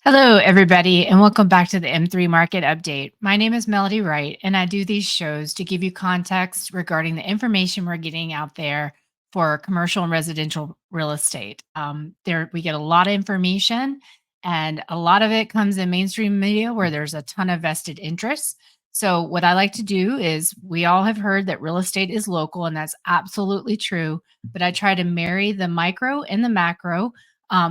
Hello, everybody, and welcome back to the M3 Market Update. My name is Melody Wright, and I do these shows to give you context regarding the information we're getting out there for commercial and residential real estate. There, we get a lot of information, and a lot of it comes in mainstream media where there's a ton of vested interests. So, what I like to do is, we all have heard that real estate is local, and that's absolutely true. But I try to marry the micro and the macro,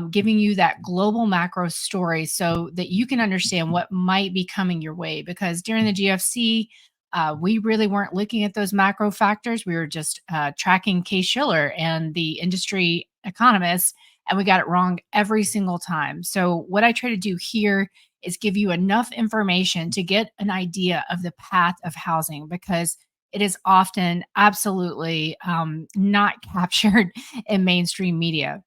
giving you that global macro story so that you can understand what might be coming your way. Because during the GFC, we really weren't looking at those macro factors. We were just tracking Case Shiller and the industry economists, and we got it wrong every single time. So, what I try to do here is give you enough information to get an idea of the path of housing because it is often absolutely not captured in mainstream media.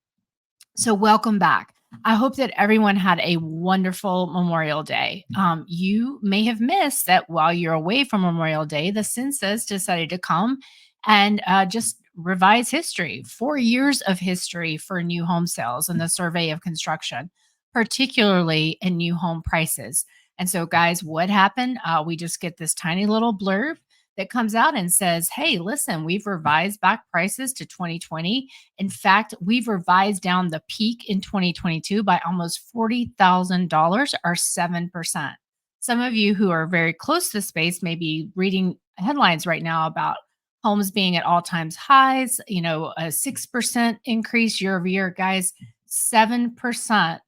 So, welcome back. I hope that everyone had a wonderful Memorial Day. You may have missed that while you're away from Memorial Day, the census decided to come and just revise history, 4 years of history for new home sales and the survey of construction, particularly in new home prices. And so, guys, what happened? We just get this tiny little blurb that comes out and says, hey, listen, we've revised back prices to 2020. In fact, we've revised down the peak in 2022 by almost $40,000 or 7%. Some of you who are very close to the space may be reading headlines right now about homes being at all times highs, a 6% increase year over year. Guys, 7%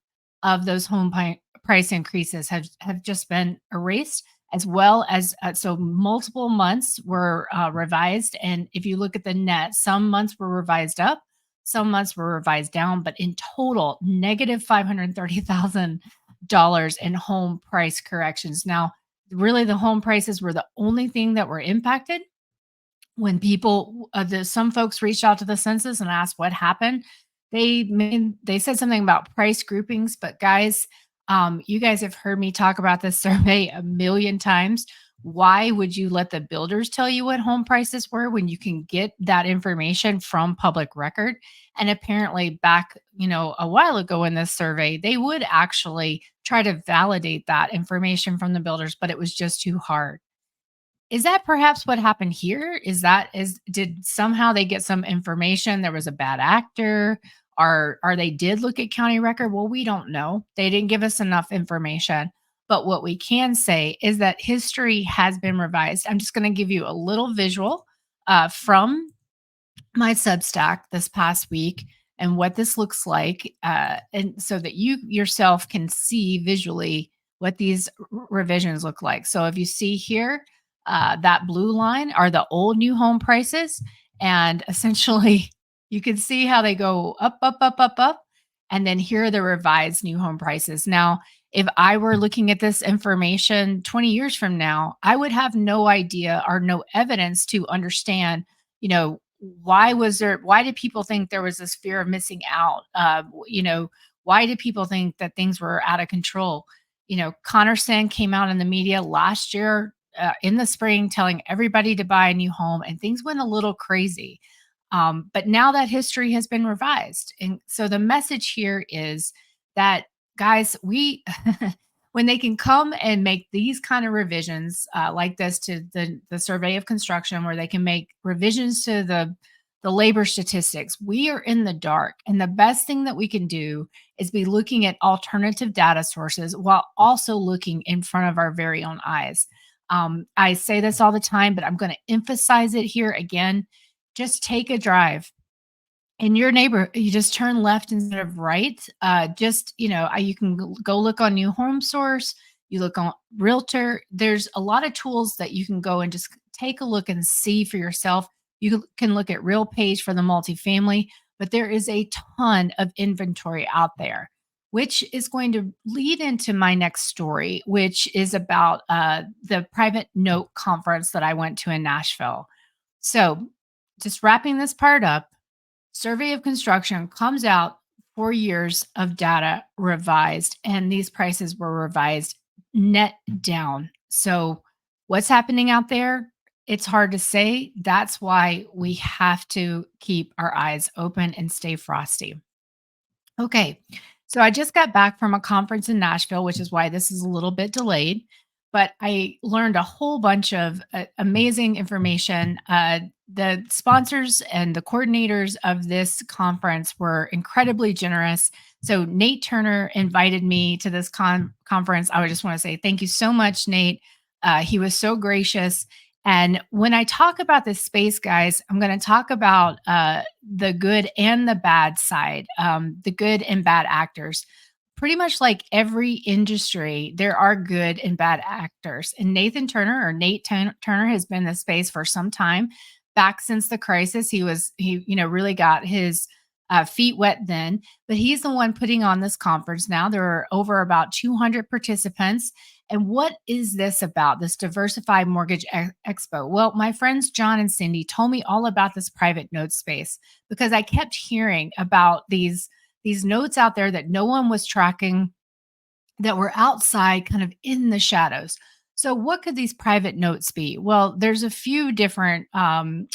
of those price increases have just been erased, as well as so multiple months were revised. And if you look at the net, some months were revised up, some months were revised down, but in total, negative $530,000 in home price corrections. Now, really, the home prices were the only thing that were impacted. When some folks reached out to the census and asked what happened, they said something about price groupings. But guys, you guys have heard me talk about this survey a million times. Why would you let the builders tell you what home prices were when you can get that information from public record? And apparently, back a while ago in this survey, they would actually try to validate that information from the builders, but it was just too hard. Is that perhaps what happened here? Did somehow they get some information, there was a bad actor, or they did look at county record? Well, we don't know. They didn't give us enough information. But what we can say is that history has been revised. I'm just going to give you a little visual from my Substack this past week and what this looks like, and so that you yourself can see visually what these revisions look like. So if you see here, that blue line are the old new home prices, and essentially you can see how they go up, up, up, up, up, and then here are the revised new home prices. Now, if I were looking at this information 20 years from now, I would have no idea or no evidence to understand, why did people think there was this fear of missing out? Why did people think that things were out of control? Connor Sand came out in the media last year in the spring telling everybody to buy a new home, and things went a little crazy. But now that history has been revised. And so the message here is that, guys, when they can come and make these kind of revisions like this to the survey of construction, where they can make revisions to the labor statistics, we are in the dark. And the best thing that we can do is be looking at alternative data sources while also looking in front of our very own eyes. I say this all the time, but I'm going to emphasize it here again. Just take a drive in your neighborhood. You just turn left instead of right. You can go look on New Home Source. You look on Realtor. There's a lot of tools that you can go and just take a look and see for yourself. You can look at RealPage for the multifamily, but there is a ton of inventory out there, which is going to lead into my next story, which is about the private note conference that I went to in Nashville. So, just wrapping this part up, survey of construction comes out, 4 years of data revised, and these prices were revised net down. So, what's happening out there? It's hard to say. That's why we have to keep our eyes open and stay frosty. Okay. So I just got back from a conference in Nashville, which is why this is a little bit delayed. But I learned a whole bunch of amazing information. The sponsors and the coordinators of this conference were incredibly generous. So Nate Turner invited me to this conference. I would just want to say thank you so much, Nate. He was so gracious. And when I talk about this space, guys, I'm going to talk about the good and the bad side, the good and bad actors. Pretty much like every industry, there are good and bad actors. And Nathan Turner or Turner has been in the space for some time. Back since the crisis, he really got his feet wet then. But he's the one putting on this conference now. There are over about 200 participants. And what is this about, this Diversified Mortgage Expo? Well, my friends John and Cindy told me all about this private note space because I kept hearing about these notes out there that no one was tracking, that were outside kind of in the shadows. So what could these private notes be? Well, there's a few different there's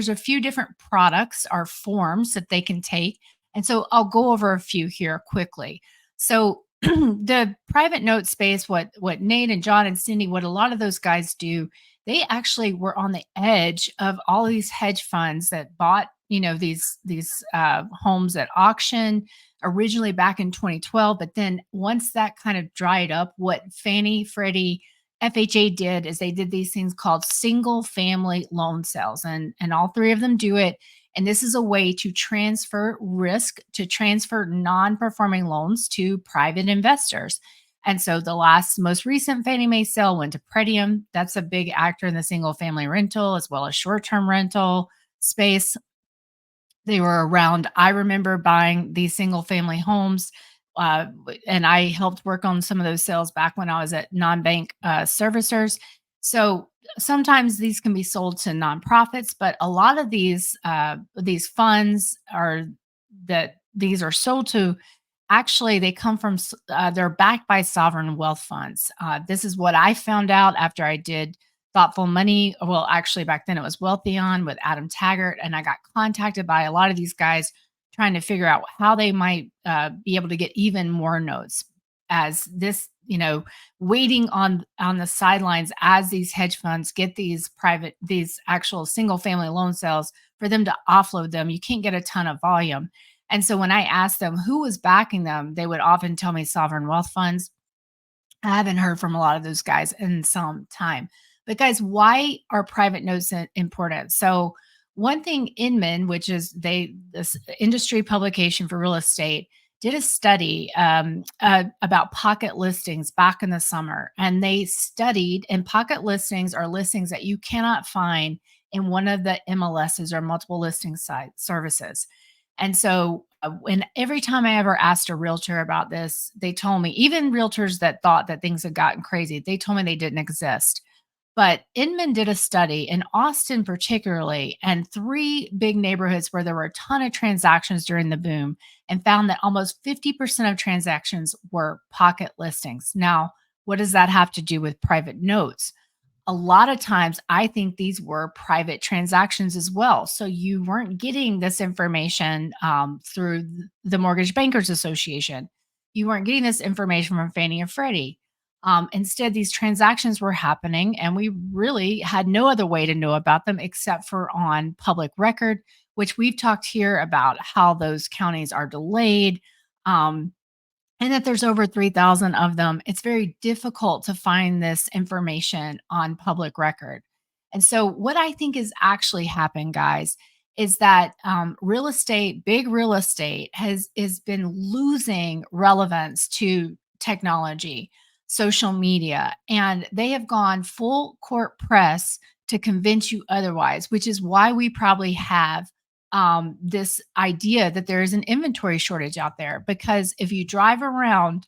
a few different products or forms that they can take. And so I'll go over a few here quickly. So the private note space, what Nate and John and Cindy, what a lot of those guys do, they actually were on the edge of all these hedge funds that bought, these homes at auction originally back in 2012. But then once that kind of dried up, what Fannie, Freddie, FHA did is they did these things called single family loan sales. And all three of them do it. And this is a way to transfer risk, to transfer non performing loans to private investors. And so the most recent Fannie Mae sale went to Pretium. That's a big actor in the single family rental as well as short term rental space. They were around. I remember buying these single family homes, and I helped work on some of those sales back when I was at non-bank servicers. So sometimes these can be sold to nonprofits, but a lot of these funds are that these are sold to. Actually, they come from they're backed by sovereign wealth funds. This is what I found out after I did thoughtful money. Well, actually, back then it was Wealthion with Adam Taggart, and I got contacted by a lot of these guys trying to figure out how they might be able to get even more notes as this, waiting on the sidelines as these hedge funds get these actual single family loan sales for them to offload them. You can't get a ton of volume. And so when I asked them who was backing them, they would often tell me sovereign wealth funds. I haven't heard from a lot of those guys in some time. But guys, why are private notes important? So one thing, Inman, which is this industry publication for real estate, did a study about pocket listings back in the summer, and they studied. And pocket listings are listings that you cannot find in one of the MLSs or multiple listing site services. And so, when every time I ever asked a realtor about this, they told me, even realtors that thought that things had gotten crazy, they told me they didn't exist. But Inman did a study in Austin, particularly, and three big neighborhoods where there were a ton of transactions during the boom, and found that almost 50% of transactions were pocket listings. Now, what does that have to do with private notes? A lot of times I think these were private transactions as well. So you weren't getting this information through the Mortgage Bankers Association. You weren't getting this information from Fannie and Freddie. Instead, these transactions were happening, and we really had no other way to know about them except for on public record, which we've talked here about how those counties are delayed. And that there's over 3,000 of them. It's very difficult to find this information on public record. And so, what I think is actually happened, guys, is that big real estate, has been losing relevance to technology, social media, and they have gone full court press to convince you otherwise, which is why we probably have this idea that there is an inventory shortage out there. Because if you drive around,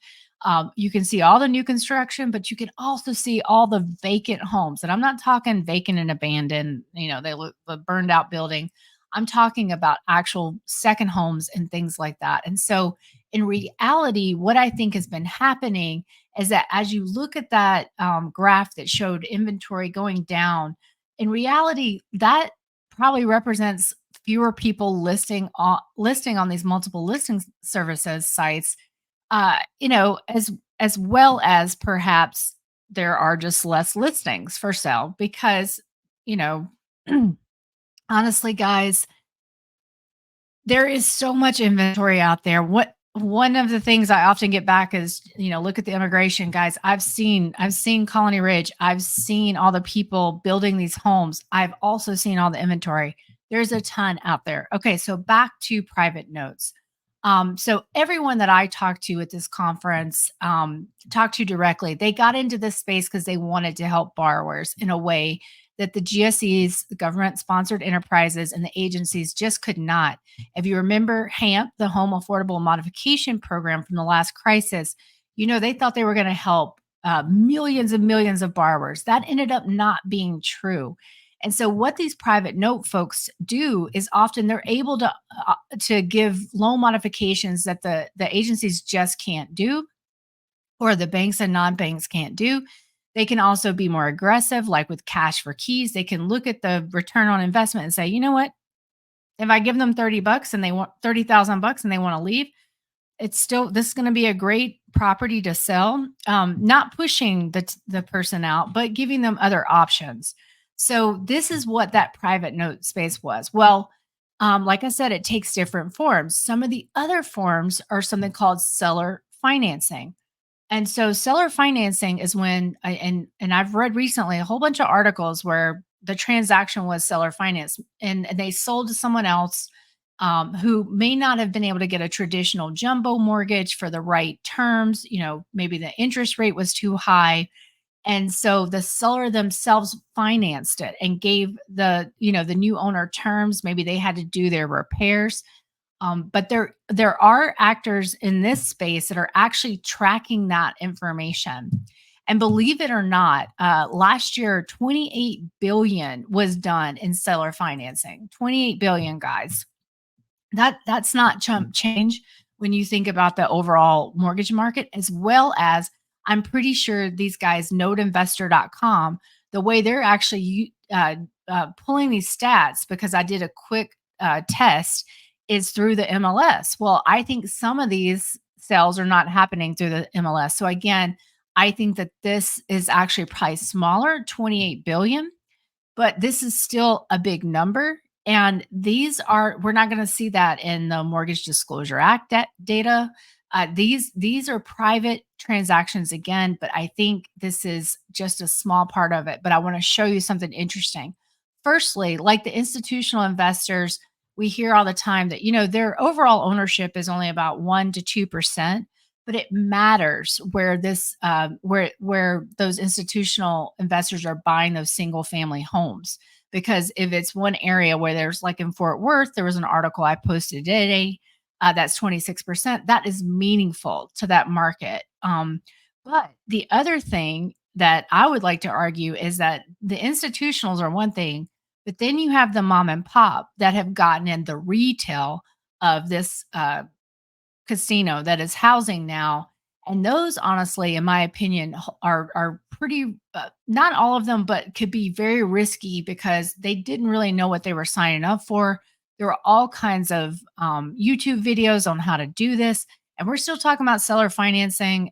you can see all the new construction, but you can also see all the vacant homes. And I'm not talking vacant and abandoned, they look a burned out building. I'm talking about actual second homes and things like that. And so, in reality, what I think has been happening is that as you look at that graph that showed inventory going down, in reality, that probably represents fewer people listing on these multiple listing services sites, as well as perhaps there are just less listings for sale because, you know, honestly, guys, there is so much inventory out there. What One of the things I often get back is, look at the immigration guys. I've seen Colony Ridge. I've seen all the people building these homes. I've also seen all the inventory. There's a ton out there. Okay, so back to private notes. So everyone that I talked to at this conference, talked to directly, they got into this space because they wanted to help borrowers in a way that the GSEs, the government sponsored enterprises, and the agencies just could not. If you remember HAMP, the Home Affordable Modification Program from the last crisis, they thought they were going to help millions and millions of borrowers. That ended up not being true. And so, what these private note folks do is often they're able to give loan modifications that the agencies just can't do, or the banks and non-banks can't do. They can also be more aggressive, like with cash for keys. They can look at the return on investment and say, you know what? If I give them 30 bucks and they want 30,000 bucks and they want to leave, this is going to be a great property to sell. Not pushing the person out, but giving them other options. So this is what that private note space was. Well, like I said, it takes different forms. Some of the other forms are something called seller financing. And so seller financing is when and I've read recently a whole bunch of articles where the transaction was seller finance and they sold to someone else, who may not have been able to get a traditional jumbo mortgage for the right terms. Maybe the interest rate was too high. And so the seller themselves financed it and gave the new owner terms. Maybe they had to do their repairs. But there are actors in this space that are actually tracking that information. And believe it or not, last year 28 billion was done in seller financing. 28 billion, guys. That's not chump change when you think about the overall mortgage market, as well as I'm pretty sure these guys, noteinvestor.com, the way they're actually pulling these stats, because I did a quick test, is through the MLS. Well, I think some of these sales are not happening through the MLS. So again, I think that this is actually probably smaller, 28 billion, but this is still a big number. And we're not going to see that in the Mortgage Disclosure Act data. These are private transactions again, but I think this is just a small part of it. But I want to show you something interesting. Firstly, like the institutional investors, we hear all the time that, their overall ownership is only about 1 to 2%, but it matters where where those institutional investors are buying those single family homes. Because if it's one area where there's, like in Fort Worth, there was an article I posted today, that's 26%. That is meaningful to that market. But the other thing that I would like to argue is that the institutionals are one thing, but then you have the mom and pop that have gotten in the retail of this casino that is housing now. And those, honestly, in my opinion, are pretty, not all of them, but could be very risky because they didn't really know what they were signing up for. There were all kinds of YouTube videos on how to do this. And we're still talking about seller financing,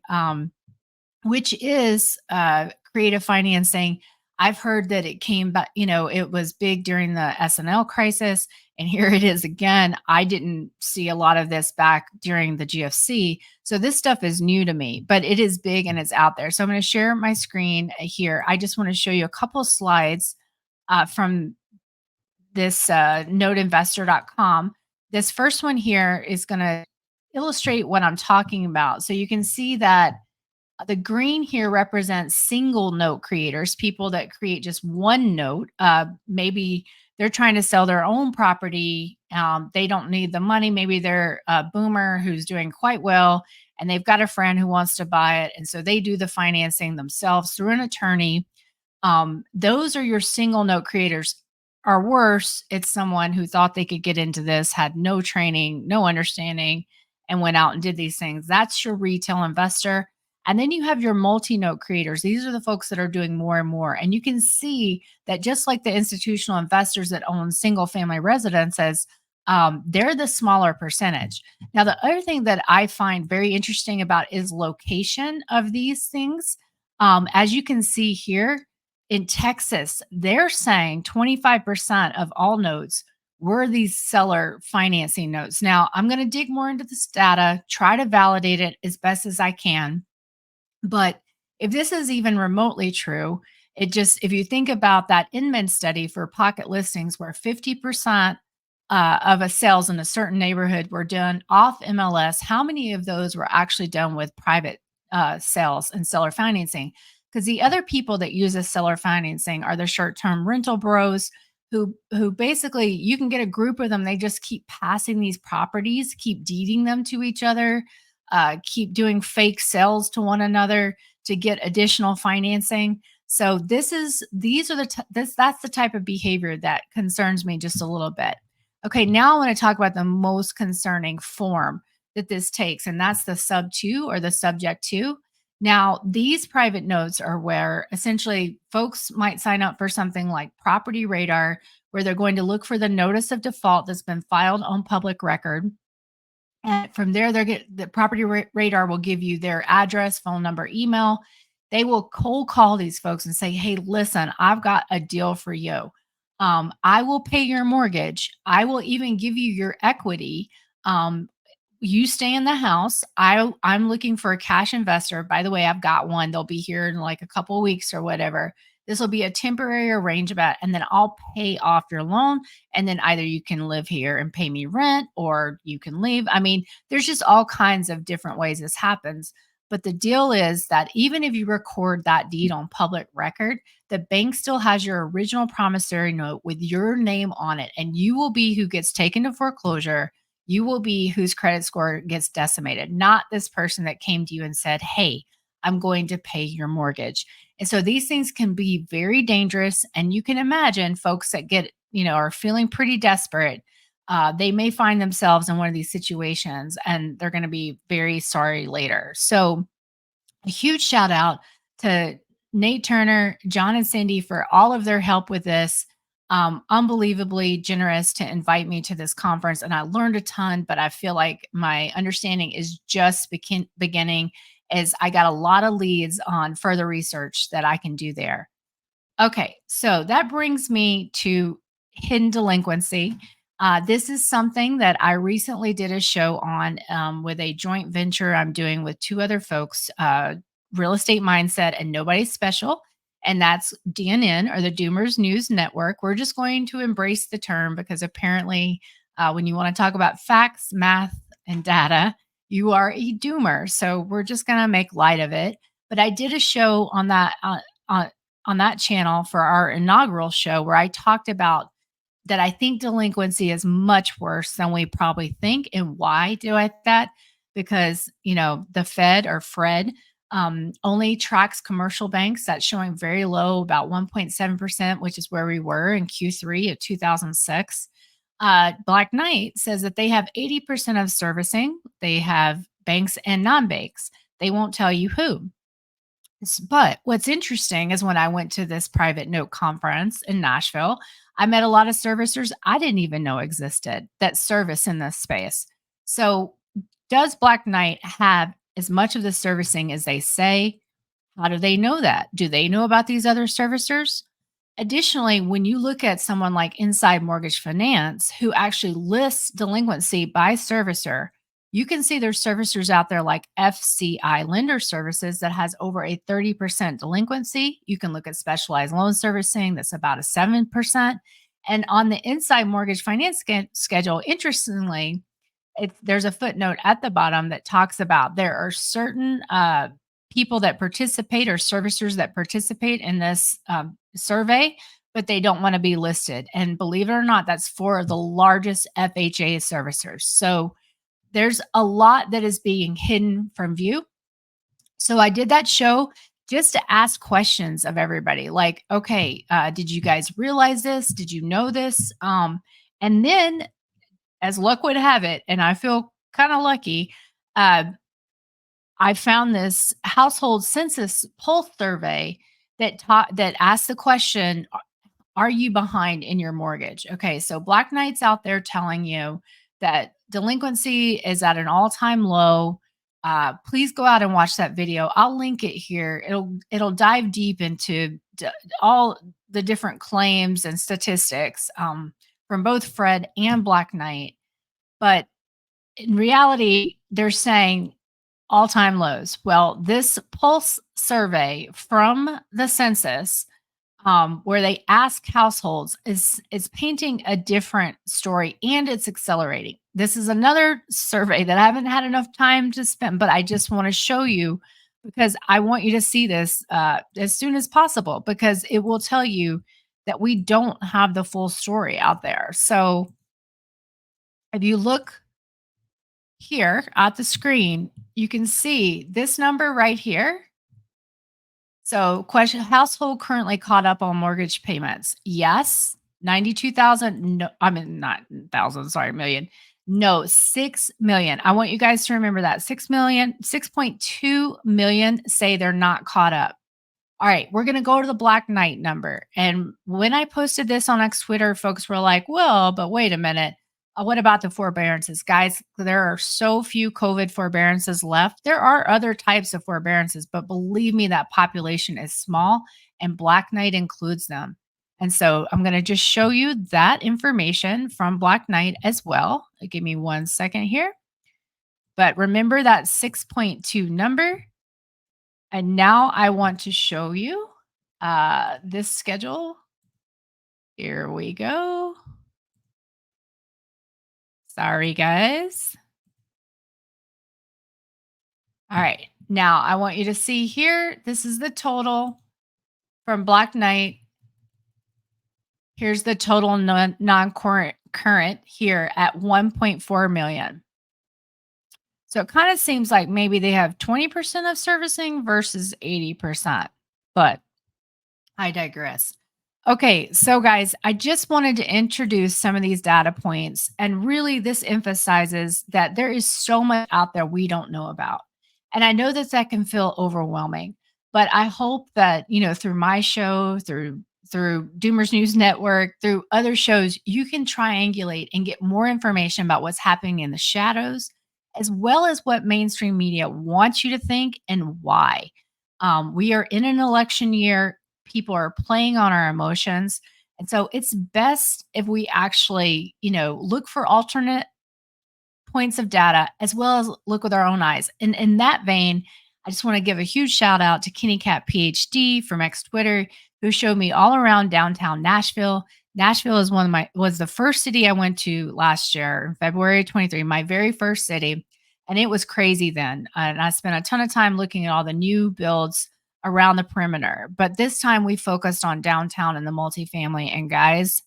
which is creative financing. I've heard that it came back, it was big during the SNL crisis. And here it is again. I didn't see a lot of this back during the GFC. So this stuff is new to me, but it is big and it's out there. So I'm going to share my screen here. I just want to show you a couple slides from this noteinvestor.com. This first one here is going to illustrate what I'm talking about. So you can see that the green here represents single note creators, people that create just one note. Maybe they're trying to sell their own property. They don't need the money. Maybe they're a boomer who's doing quite well and they've got a friend who wants to buy it. And so they do the financing themselves through an attorney. Those are your single note creators. Or worse, it's someone who thought they could get into this, had no training, no understanding, and went out and did these things. That's your retail investor. And then you have your multi-note creators. These are the folks that are doing more and more. And you can see that just like the institutional investors that own single family residences, they're the smaller percentage. Now, the other thing that I find very interesting about is location of these things. As you can see here in Texas, they're saying 25% of all notes were these seller financing notes. Now, I'm going to dig more into this data, try to validate it as best as I can. But if this is even remotely true, it just, if you think about that Inman study for pocket listings where 50% of a sales in a certain neighborhood were done off MLS, how many of those were actually done with private sales and seller financing? Because the other people that use a seller financing are the short-term rental bros who basically you can get a group of them. They just keep passing these properties, keep deeding them to each other, keep doing fake sales to one another to get additional financing. So these are that's the type of behavior that concerns me just a little bit. Okay, now I want to talk about the most concerning form that this takes, and that's the sub two or the subject two. Now, these private notes are where essentially folks might sign up for something like Property Radar, where they're going to look for the notice of default that's been filed on public record. And from there, they get the radar will give you their address, phone number, email. They will cold call these folks and say, "Hey, listen, I've got a deal for you. I will pay your mortgage. I will even give you your equity. Um, you stay in the house. I'm looking for a cash investor. By the way, I've got one. They'll be here in like a couple of weeks or whatever. This will be a temporary arrangement, and then I'll pay off your loan. And then either you can live here and pay me rent or you can leave." I mean, there's just all kinds of different ways this happens. But the deal is that even if you record that deed on public record, the bank still has your original promissory note with your name on it, and you will be who gets taken to foreclosure. You will be whose credit score gets decimated, not this person that came to you and said, "Hey, I'm going to pay your mortgage." And so these things can be very dangerous. And you can imagine folks that are feeling pretty desperate. They may find themselves in one of these situations and they're going to be very sorry later. So, a huge shout out to Nate Turner, John, and Cindy for all of their help with this. Unbelievably generous to invite me to this conference. And I learned a ton, but I feel like my understanding is just beginning as I got a lot of leads on further research that I can do there. Okay, so that brings me to hidden delinquency. This is something that I recently did a show on with a joint venture I'm doing with two other folks, Real Estate Mindset and Nobody Special. And that's DNN or the Doomers News Network. We're just going to embrace the term because apparently, when you want to talk about facts, math, and data, you are a doomer. So we're just going to make light of it. But I did a show on that channel for our inaugural show where I talked about that I think delinquency is much worse than we probably think. And why do I think that? Because, the Fed or Fred only tracks commercial banks. That's showing very low, about 1.7%, which is where we were in Q3 of 2006. Black Knight says that they have 80% of servicing. They have banks and non-banks. They won't tell you who. But what's interesting is when I went to this private note conference in Nashville, I met a lot of servicers I didn't even know existed that service in this space. So, does Black Knight have as much of the servicing as they say? How do they know that? Do they know about these other servicers? Additionally, when you look at someone like Inside Mortgage Finance, who actually lists delinquency by servicer, you can see there's servicers out there like FCI Lender Services that has over a 30% delinquency. You can look at Specialized Loan Servicing, that's about a 7%. And on the Inside Mortgage Finance schedule, interestingly, there's a footnote at the bottom that talks about there are certain people that participate or servicers that participate in this survey, but they don't want to be listed. And believe it or not, that's four of the largest FHA servicers. So there's a lot that is being hidden from view. So I did that show just to ask questions of everybody like, okay, did you guys realize this? Did you know this? And then, as luck would have it, and I feel kind of lucky, uh, I found this household census pulse survey that asked the question, are you behind in your mortgage? Okay, so Black Knight's out there telling you that delinquency is at an all-time low. Please go out and watch that video. I'll link it here. It'll dive deep into all the different claims and statistics from both Fred and Black Knight. But in reality, they're saying all-time lows. Well, this pulse survey from the census, where they ask households, is painting a different story, and it's accelerating. This is another survey that I haven't had enough time to spend, but I just want to show you because I want you to see this as soon as possible, because it will tell you that we don't have the full story out there. So if you look here at the screen, you can see this number right here. So, question: household currently caught up on mortgage payments? Yes, 92,000. No, I mean, not thousand, sorry, million. No, 6 million. I want you guys to remember that 6 million, 6.2 million say they're not caught up. All right, we're going to go to the Black Knight number. And when I posted this on X Twitter, folks were like, well, but wait a minute. What about the forbearances? Guys, there are so few COVID forbearances left. There are other types of forbearances, but believe me, that population is small, and Black Knight includes them. And so I'm going to just show you that information from Black Knight as well. Give me 1 second here. But remember that 6.2 number. And now I want to show you this schedule. Here we go. Sorry, guys. All right. Now I want you to see here. This is the total from Black Knight. Here's the total non-current here at 1.4 million. So it kind of seems like maybe they have 20% of servicing versus 80%, but I digress. Okay, so guys, I just wanted to introduce some of these data points. And really, this emphasizes that there is so much out there we don't know about. And I know that that can feel overwhelming, but I hope that, through my show, through Doomers News Network, through other shows, you can triangulate and get more information about what's happening in the shadows, as well as what mainstream media wants you to think and why. We are in an election year. People are playing on our emotions. And so it's best if we actually, look for alternate points of data as well as look with our own eyes. And in that vein, I just want to give a huge shout out to Kenny Cat PhD from X Twitter, who showed me all around downtown Nashville. Nashville is was the first city I went to last year, February 23, my very first city. And it was crazy then. And I spent a ton of time looking at all the new builds around the perimeter. But this time we focused on downtown and the multifamily. And guys,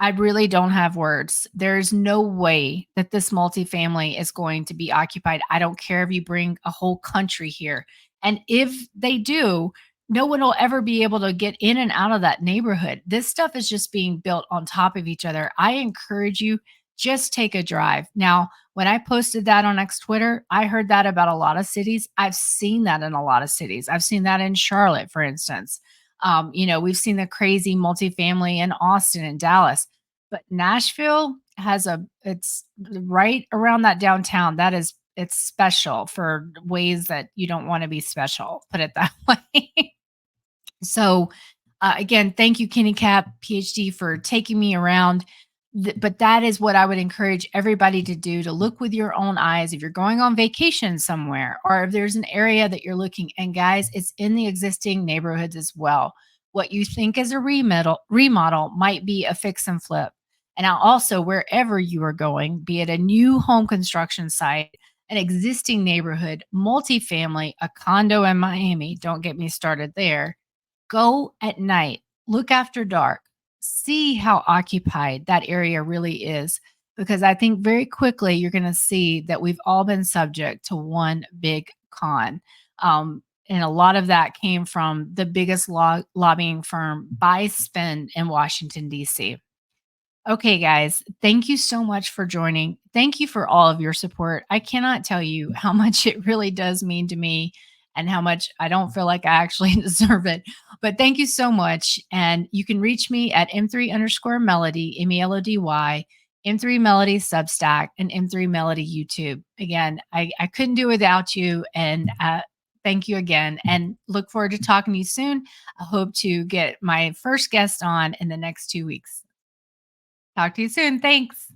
I really don't have words. There's no way that this multifamily is going to be occupied. I don't care if you bring a whole country here. And if they do, no one will ever be able to get in and out of that neighborhood. This stuff is just being built on top of each other. I encourage you, just take a drive. Now, when I posted that on X Twitter, I heard that about a lot of cities. I've seen that in a lot of cities. I've seen that in Charlotte, for instance. We've seen the crazy multifamily in Austin and Dallas, but Nashville it's right around that downtown. It's special for ways that you don't want to be special, put it that way. So, again, thank you, Kenny Cap, PhD, for taking me around. But that is what I would encourage everybody to do, to look with your own eyes. If you're going on vacation somewhere, or if there's an area that you're looking, and guys, it's in the existing neighborhoods as well. What you think is a remodel might be a fix and flip. And now also, wherever you are going, be it a new home construction site, an existing neighborhood, multifamily, a condo in Miami, don't get me started there. Go at night, look after dark, see how occupied that area really is, because I think very quickly you're going to see that we've all been subject to one big con. And a lot of that came from the biggest lobbying firm by spend in Washington, D.C. Okay, guys, thank you so much for joining. Thank you for all of your support. I cannot tell you how much it really does mean to me and how much I don't feel like I actually deserve it. But thank you so much. And you can reach me at M3 underscore Melody, Melody, M3 Melody Substack, and M3 Melody YouTube. Again, I couldn't do without you. And thank you again. And look forward to talking to you soon. I hope to get my first guest on in the next 2 weeks. Talk to you soon. Thanks.